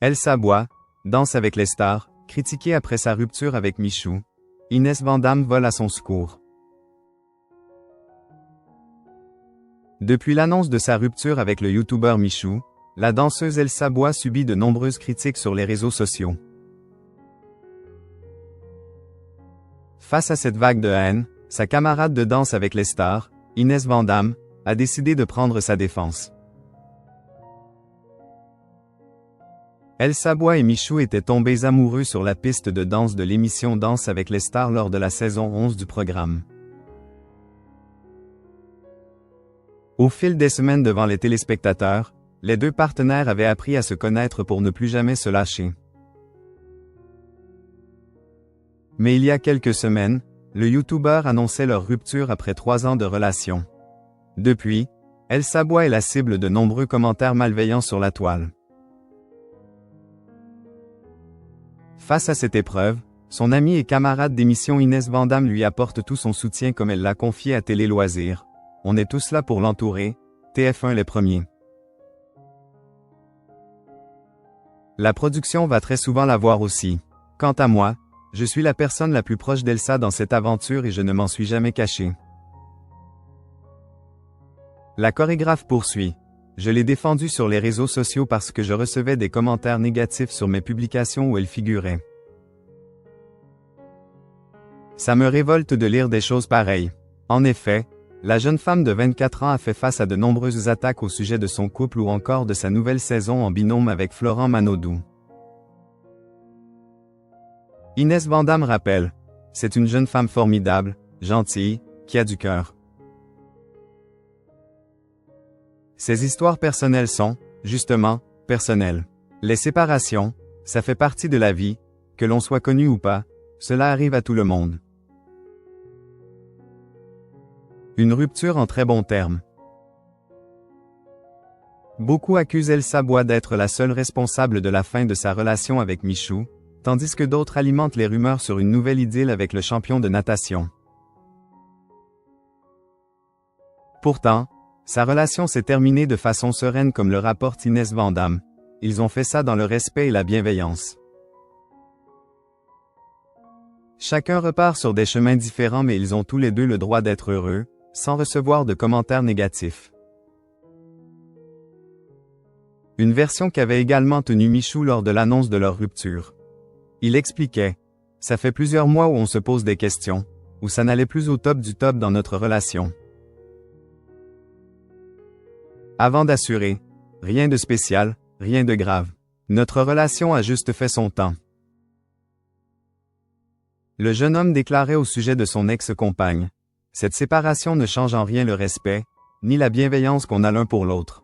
Elsa Bois, danse avec les stars, critiquée après sa rupture avec Michou. Inès Van Damme vole à son secours. Depuis l'annonce de sa rupture avec le youtubeur Michou, la danseuse Elsa Bois subit de nombreuses critiques sur les réseaux sociaux. Face à cette vague de haine, sa camarade de danse avec les stars, Inès Van Damme, a décidé de prendre sa défense. Elsa Bois et Michou étaient tombés amoureux sur la piste de danse de l'émission Danse avec les stars lors de la saison 11 du programme. Au fil des semaines devant les téléspectateurs, les deux partenaires avaient appris à se connaître pour ne plus jamais se lâcher. Mais il y a quelques semaines, le youtubeur annonçait leur rupture après 3 ans de relation. Depuis, Elsa Bois est la cible de nombreux commentaires malveillants sur la toile. Face à cette épreuve, son amie et camarade d'émission Inès Van Damme lui apporte tout son soutien comme elle l'a confié à Télé Loisirs. On est tous là pour l'entourer, TF1 les premiers. La production va très souvent la voir aussi. Quant à moi, je suis la personne la plus proche d'Elsa dans cette aventure et je ne m'en suis jamais caché. La chorégraphe poursuit. Je l'ai défendue sur les réseaux sociaux parce que je recevais des commentaires négatifs sur mes publications où elle figurait. Ça me révolte de lire des choses pareilles. En effet, la jeune femme de 24 ans a fait face à de nombreuses attaques au sujet de son couple ou encore de sa nouvelle saison en binôme avec Florent Manodou. Inès Van Damme rappelle, c'est une jeune femme formidable, gentille, qui a du cœur. Ces histoires personnelles sont, justement, personnelles. Les séparations, ça fait partie de la vie, que l'on soit connu ou pas, cela arrive à tout le monde. Une rupture en très bons termes. Beaucoup accusent Elsa Bois d'être la seule responsable de la fin de sa relation avec Michou, tandis que d'autres alimentent les rumeurs sur une nouvelle idylle avec le champion de natation. Pourtant, sa relation s'est terminée de façon sereine comme le rapporte Inès Van Damme. Ils ont fait ça dans le respect et la bienveillance. Chacun repart sur des chemins différents mais ils ont tous les deux le droit d'être heureux, sans recevoir de commentaires négatifs. Une version qu'avait également tenue Michou lors de l'annonce de leur rupture. Il expliquait, « Ça fait plusieurs mois où on se pose des questions, où ça n'allait plus au top du top dans notre relation. » Avant d'assurer, rien de spécial, rien de grave. Notre relation a juste fait son temps. Le jeune homme déclarait au sujet de son ex-compagne. Cette séparation ne change en rien le respect, ni la bienveillance qu'on a l'un pour l'autre.